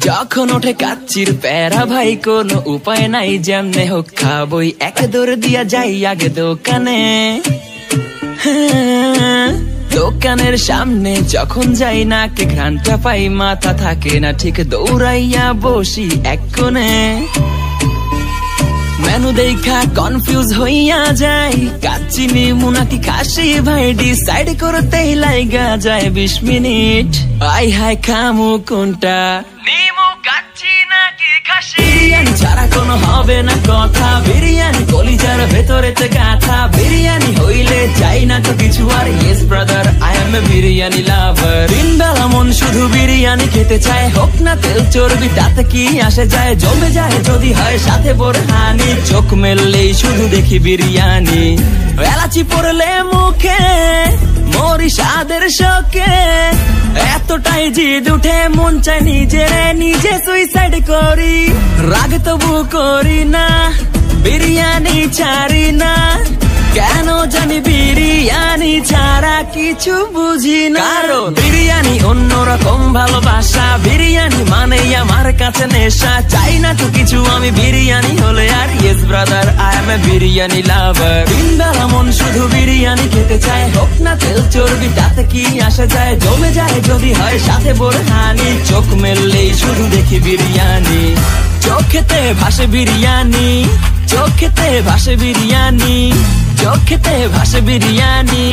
যখন ওঠে কাচ্চির প্যারা ভাই কোনো উপায় নাই, যেমনে হোক খাবই, এক দৌড় দিয়া যাই আগে দোকানে। দোকানের সামনে যখন যাই না কে ঘ্রাণটা পাই, মাথা থাকে না ঠিক, দৌড়াইয়া বসি এক কোণে। মেনু দেখা কনফিউজ হইয়া যাই, কাচ্চি নিমু নাকি খাসি ভাই, ডিসাইড করতেই লাইগা যায় 20 মিনিট। আই হাই খামু কোনটা, নিমু কাচ্চি নাকি খাসি? বিরিয়ানি ছাড়া কোনো হবে না কথা, বিরিয়ানি কলিজার ভেতরেতে গাথা, বিরিয়ানি হইলে চাই না তো কিছু আর। Yes brother, I M A biryani লাভার। দিন বেলা মন শুধু বিরিয়ানি খেতে চায়, হোক না তেল চর্বি তাতে কি আসে যায়, জমে যায় যদি হয় সাথে বোরহানি। চোখ মেললেই শুধু দেখি বিরিয়ানি, এলাচি পড়লে মুখে মরি স্বাদের শোকে। এতটাই জিদ উঠে মন চাই নিজে সুইসাইড করি, রাগ তবু করি না, বিরিয়ানি ছাড়ি না। কেন জানি বিরিয়ানি ছাড়া কিছু বুঝি না, কারণ বিরিয়ানি অন্যরকম ভালোবাসা, বিরিয়ানি মানে আমার কাছে নেশা। চাই না তো কিছু আমি বিরিয়ানি হলে আর। Yes brother, I M A biryani লাভার। দিন বেলা মন শুধু বিরিয়ানি খেতে চায়, হোক না তেল চর্বি তাতে কি আসে যায়, জমে যায় যদি হয় সাথে বোরহানি। চোখ মেললেই শুধু দেখি বিরিয়ানি, চোখেতে ভাসে বিরিয়ানি, চোখেতে ভাসে বিরিয়ানি, চোখেতে ভাসে বিরিয়ানি।